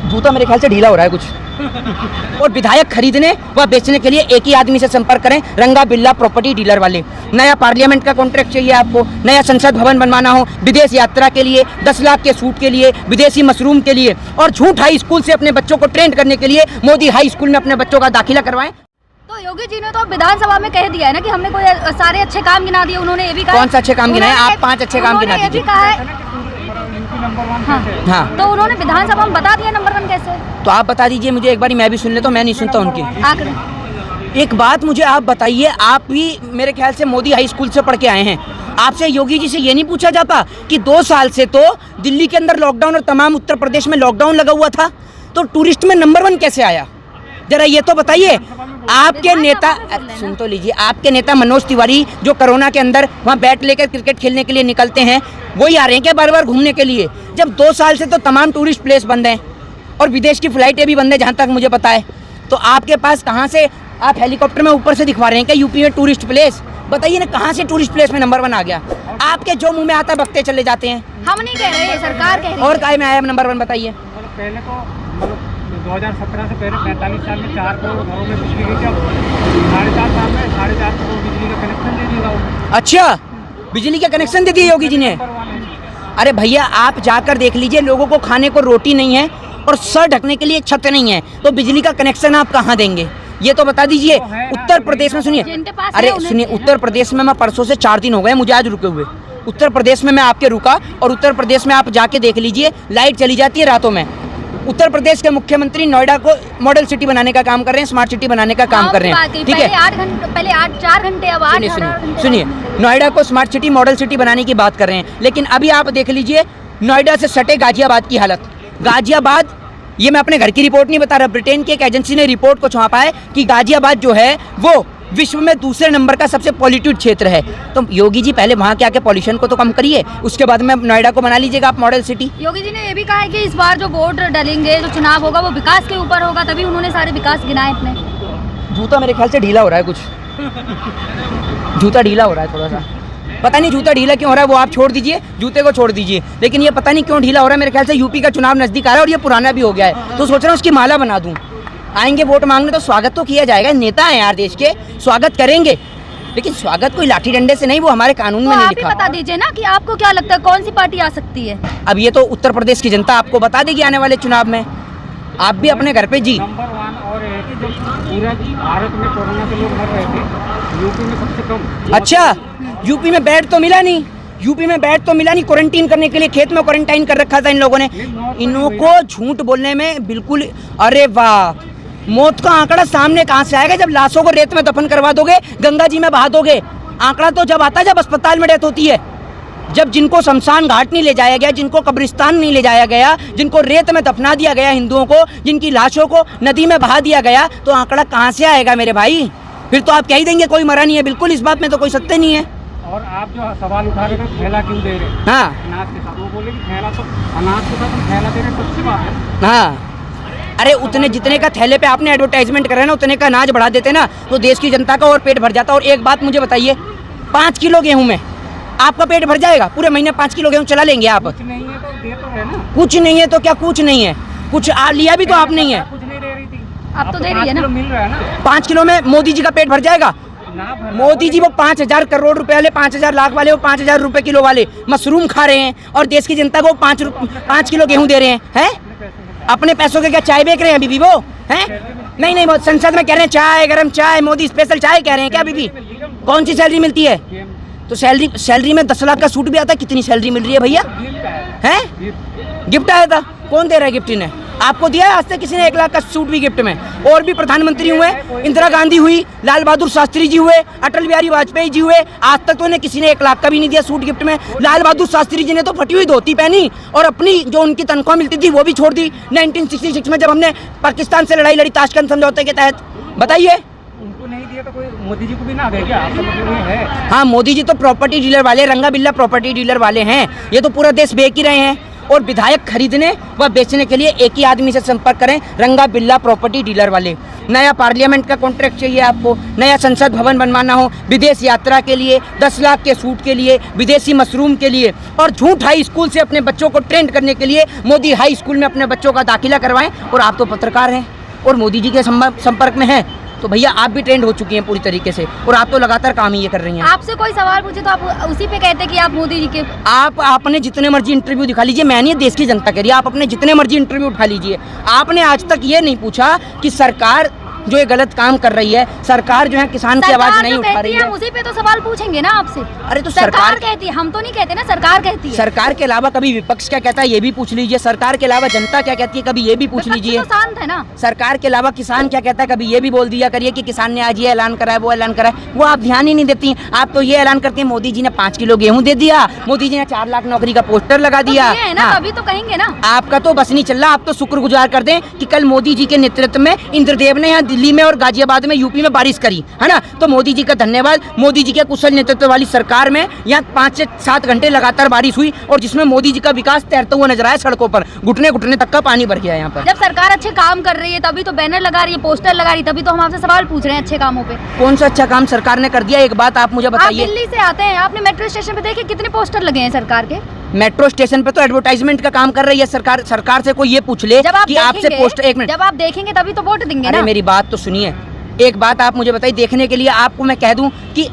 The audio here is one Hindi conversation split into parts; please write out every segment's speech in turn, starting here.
जूता मेरे ख्याल से ढीला हो रहा है कुछ। और विधायक खरीदने व बेचने के लिए एक ही आदमी से संपर्क करें, रंगा बिल्ला प्रॉपर्टी डीलर वाले। नया पार्लियामेंट का कॉन्ट्रैक्ट चाहिए आपको, नया संसद भवन बनवाना हो, विदेश यात्रा के लिए, 10 लाख के सूट के लिए, विदेशी मशरूम के लिए, और झूठ हाई स्कूल से अपने बच्चों को ट्रेंड करने के लिए मोदी हाई स्कूल में अपने बच्चों का दाखिला करवाएं। तो योगी जी ने तो विधानसभा में कह दिया है ना कि हमने कोई सारे अच्छे काम गिना दिए। उन्होंने ये भी कहा, कौन सा अच्छे काम गिनाए? आप 5 अच्छे काम गिना दीजिए। हाँ, तो उन्होंने विधानसभा में बता दिया नंबर 1 कैसे। तो आप बता दीजिए मुझे एक बार, मैं भी सुन लेता हूँ, मैं नहीं सुनता उनकी। एक बात मुझे आप बताइए, आप भी मेरे ख्याल से मोदी हाई स्कूल से पढ़ के आए हैं, आपसे योगी जी से ये नहीं पूछा जाता कि 2 साल से तो दिल्ली के अंदर लॉकडाउन और तमाम उत्तर प्रदेश में लॉकडाउन लगा हुआ था, तो टूरिस्ट में नंबर 1 कैसे आया? जरा ये तो बताइए। आपके नेता, सुन तो लीजिए, आपके नेता मनोज तिवारी जो कोरोना के अंदर वहाँ बैट लेकर क्रिकेट खेलने के लिए निकलते हैं, वही आ रहे हैं क्या बार बार घूमने के लिए? जब 2 साल से तो तमाम टूरिस्ट प्लेस बंद हैं और विदेश की फ्लाइटें भी बंद हैं जहाँ तक मुझे पता है, तो आपके पास कहाँ से आप हेलीकॉप्टर में ऊपर से दिखवा रहे हैं क्या यूपी में टूरिस्ट प्लेस? बताइए ना, कहाँ से टूरिस्ट प्लेस में नंबर 1 आ गया? आपके जो मुंह में आता बकते चले जाते हैं। हम नहीं कह रहे, सरकार कह रही है। और काय में आया नंबर 1 बताइए? पहले तो 2017 से पहले 45 साल में 4 करोड़ घरों में बिजली गई, जब 4.5 साल में 4.5 करोड़ बिजली का कनेक्शन दे दिया। अच्छा, बिजली का कनेक्शन दे दिया योगी जी ने? अरे भैया, आप जाकर देख लीजिए, लोगों को खाने को रोटी नहीं है और सर ढकने के लिए एक छत नहीं है, तो बिजली का कनेक्शन आप कहाँ देंगे? ये तो बता दीजिए। उत्तर प्रदेश में सुनिए, अरे सुनिए, उत्तर प्रदेश में मैं परसों से 4 दिन हो गए मुझे आज रुके हुए। उत्तर प्रदेश में मैं आपके रुका, और उत्तर प्रदेश में आप जाके देख लीजिए, लाइट चली जाती है रातों में। उत्तर प्रदेश के मुख्यमंत्री नोएडा को मॉडल सिटी बनाने का काम कर रहे हैं, स्मार्ट सिटी बनाने का काम कर रहे हैं, ठीक है? पहले 4 घंटे, अब 8 घंटे। सुनिए, नोएडा को स्मार्ट सिटी मॉडल सिटी बनाने की बात कर रहे हैं, लेकिन अभी आप देख लीजिए नोएडा से सटे गाजियाबाद की हालत। गाजियाबाद, ये मैं अपने घर की रिपोर्ट नहीं बता रहा, ब्रिटेन की एक एजेंसी ने रिपोर्ट को छापा है कि गाजियाबाद जो है वो विश्व में दूसरे नंबर का सबसे पॉल्यूटेड क्षेत्र है। तो योगी जी पहले वहाँ के आके पॉल्यूशन को तो कम करिए, उसके बाद में नोएडा को बना लीजिएगा आप मॉडल सिटी। योगी जी ने ये भी कहा है कि इस बार जो वोट डालेंगे, जो चुनाव होगा, वो विकास के ऊपर होगा, तभी उन्होंने सारे विकास गिनाए अपने। जूता मेरे ख्याल से ढीला हो रहा है कुछ। जूता ढीला हो रहा है थोड़ा सा, पता नहीं जूता ढीला क्यों हो रहा है, वो आप छोड़ दीजिए, जूते को छोड़ दीजिए, लेकिन ये पता नहीं क्यों ढीला हो रहा है। मेरे ख्याल से यूपी का चुनाव नजदीक आ रहा है और ये पुराना भी हो गया है, तो सोच रहा हूँ उसकी माला बना दूँ। आएंगे वोट मांगने तो स्वागत तो किया जाएगा, नेता है यार देश के, स्वागत करेंगे, लेकिन स्वागत कोई लाठी डंडे से नहीं, वो हमारे कानून में नहीं लिखा। आप बता दीजिए ना कि आपको क्या लगता है कौन सी पार्टी आ सकती है? अब ये तो उत्तर प्रदेश की जनता आपको बता देगी आने वाले चुनाव में। आप भी अपने घर पे जी। नंबर 1 और है कि जब पूरा भारत में कोरोना से लोग मर रहे थे, यूपी में सबसे कम। अच्छा, यूपी में बेड तो मिला नहीं, यूपी में बेड तो मिला नहीं, क्वारंटीन करने के लिए खेत में क्वारंटाइन कर रखा था इन लोगों ने। इनको झूठ बोलने में बिल्कुल, अरे वाह, मौत का आंकड़ा सामने कहाँ से आएगा जब लाशों को रेत में दफन करवा दोगे, गंगा जी में बहा दोगे? आंकड़ा तो जब आता है जब अस्पताल में डेथ होती है, जब जिनको शमशान घाट नहीं ले जाया गया, जिनको कब्रिस्तान नहीं ले जाया गया, जिनको रेत में दफना दिया गया हिंदुओं को, जिनकी लाशों को नदी में बहा दिया गया, तो आंकड़ा कहाँ से आएगा मेरे भाई? फिर तो आप कह ही देंगे कोई मरा नहीं है। बिल्कुल, इस बात में तो कोई सत्य नहीं है। और आप जो सवाल उठा रहे थे थैला क्यों दे रहे हैं? हाँ, अनाज के साथ, वो बोले कि थैला तो अनाज के साथ हम थैला दे रहे हैं, अच्छी बात है। हाँ, अरे उतने जितने का थैले पे आपने एडवर्टाइजमेंट करा है ना, उतने का अनाज बढ़ा देते ना, तो देश की जनता का और पेट भर जाता। और एक बात मुझे बताइए, 5 किलो गेहूं में आपका पेट भर जाएगा? पूरे महीने 5 किलो गेहूं चला लेंगे आप? कुछ नहीं है तो दे तो है ना। कुछ नहीं है तो क्या कुछ नहीं है? कुछ लिया भी तो आप नहीं है। कुछ नहीं दे रही थी, अब तो दे रही है ना, मिल रहा है ना। 5 किलो में मोदी जी का पेट भर जाएगा? मोदी जी वो 5,000 करोड़ रुपए वाले, 5,000 लाख वाले, वो 5,000 रुपए किलो वाले मशरूम खा रहे हैं, और देश की जनता को 5 किलो गेहूं दे रहे हैं। अपने पैसों के क्या चाय बेच रहे हैं अभी भी वो? हैं? नहीं, संसद में कह रहे हैं चाय, गरम चाय, मोदी स्पेशल चाय कह रहे हैं क्या अभी भी? कौन सी सैलरी मिलती है? तो सैलरी में 10 लाख का सूट भी आता है। कितनी सैलरी मिल रही है भैया? हैं? गिफ्ट आया था? कौन दे रहा है गिफ्ट? इन्हें आपको दिया है आज तक किसी ने 1 लाख का सूट भी गिफ्ट में? और भी प्रधानमंत्री हुए, इंदिरा गांधी हुई, लाल बहादुर शास्त्री जी हुए, अटल बिहारी वाजपेयी जी हुए, आज तक तो उन्हें किसी ने 1 लाख का भी नहीं दिया सूट गिफ्ट में। लाल बहादुर शास्त्री जी ने तो फटी हुई धोती पहनी और अपनी जो उनकी तनख्वाह मिलती थी वो भी छोड़ दी 1966 में, जब हमने पाकिस्तान से लड़ाई लड़ी ताशकंद समझौते के तहत। बताइए, उनको नहीं दिया तो कोई मोदी जी को भी ना दे क्या? आपका मतलब ये है? हाँ, मोदी जी तो प्रॉपर्टी डीलर वाले, रंगा बिल्ला प्रॉपर्टी डीलर वाले हैं। ये तो पूरा देश बेच ही रहे हैं। और विधायक खरीदने व बेचने के लिए एक ही आदमी से संपर्क करें, रंगा बिल्ला प्रॉपर्टी डीलर वाले। नया पार्लियामेंट का कॉन्ट्रैक्ट चाहिए आपको, नया संसद भवन बनवाना हो, विदेश यात्रा के लिए, 10 लाख के सूट के लिए, विदेशी मशरूम के लिए, और झूठ हाई स्कूल से अपने बच्चों को ट्रेंड करने के लिए मोदी हाई स्कूल में अपने बच्चों का दाखिला करवाएं। और आप तो पत्रकार हैं और मोदी जी के संपर्क में हैं, तो भैया आप भी ट्रेंड हो चुकी हैं पूरी तरीके से, और आप तो लगातार काम ही ये कर रही हैं। आपसे कोई सवाल पूछे तो आप उसी पे कहते हैं कि आप मोदी जी के। आप अपने जितने मर्जी इंटरव्यू दिखा लीजिए, मैं नहीं, देश की जनता कह रही है, आप अपने जितने मर्जी इंटरव्यू उठा लीजिए। आपने आज तक ये नहीं पूछा कि सरकार जो ये गलत काम कर रही है, सरकार जो है किसान की आवाज नहीं उठा रही है। हम उसी पे तो सवाल पूछेंगे ना आपसे। अरे तो सरकार कहती है, हम तो नहीं कहते ना, सरकार कहती है। सरकार के अलावा कभी विपक्ष क्या कहता है ये भी पूछ लीजिए, सरकार के अलावा जनता क्या कहती है कभी ये भी पूछ लीजिए। तो शांत है ना। सरकार के अलावा किसान क्या कहता है कभी ये भी बोल दिया करिए कि किसान ने आज ये ऐलान करा है, वो ऐलान करा है, वो आप ध्यान ही नहीं देती। आप तो ये ऐलान करके मोदी जी ने 5 किलो गेहूं दे दिया, मोदी जी ने 4 लाख नौकरी का पोस्टर लगा दिया है ना, तभी तो कहेंगे ना। आपका तो बस नहीं चल रहा। आप तो शुक्रगुजार कर दें कि कल मोदी जी के नेतृत्व में इंद्रदेव ने यहाँ दिल्ली में और गाजियाबाद में, यूपी में बारिश करी है ना, तो मोदी जी का धन्यवाद। मोदी जी के कुशल नेतृत्व वाली सरकार में यहाँ 5 से 7 घंटे लगातार बारिश हुई, और जिसमें मोदी जी का विकास तैरता हुआ नजर आया सड़कों पर, घुटने घुटने तक का पानी भर गया यहाँ पर। जब सरकार अच्छे काम कर रही है तभी तो बैनर लगा रही है, पोस्टर लगा रही है, तभी तो हम आपसे सवाल पूछ रहे हैं अच्छे कामों पे। कौन सा अच्छा काम सरकार ने कर दिया, एक बात आप मुझे आप बताइए। दिल्ली से आते हैं, आपने मेट्रो स्टेशन पे देखे कितने पोस्टर लगे हैं सरकार के। मेट्रो स्टेशन पे तो एडवर्टाइजमेंट का काम कर रही है सरकार। सरकार से कोई ये पूछ ले कि आपसे पोस्टर, एक मिनट, जब आप देखेंगे तभी तो वोट देंगे ना। मेरी बात तो सुनिए, एक बात आप मुझे बताइए, देखने के लिए आपको मैं कह दूं कि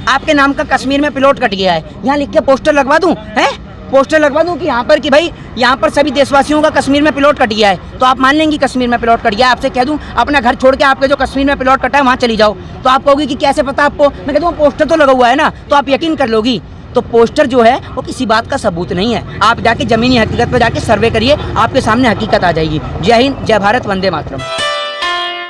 आपके नाम का कश्मीर में प्लॉट कट गया है, यहाँ लिख के पोस्टर लगवा दूं, हैं पोस्टर लगवा दूं कि यहाँ पर कि भाई यहाँ पर सभी देशवासियों का कश्मीर में प्लॉट कट गया है, तो आप मान लेंगी कश्मीर में प्लॉट कट गया है। आपसे कह दूं अपना घर छोड़ के आपके जो कश्मीर में प्लॉट कटा है वहाँ चली जाओ, तो आप कहोगी कि कैसे पता आपको। मैं कहता हूँ पोस्टर तो लगा हुआ है ना, तो आप यकीन कर लोगी। तो पोस्टर जो है वो किसी बात का सबूत नहीं है। आप जाके जमीनी हकीकत पर जाके सर्वे करिए, आपके सामने हकीकत आ जाएगी। जय हिंद, जय भारत, वंदे मातरम।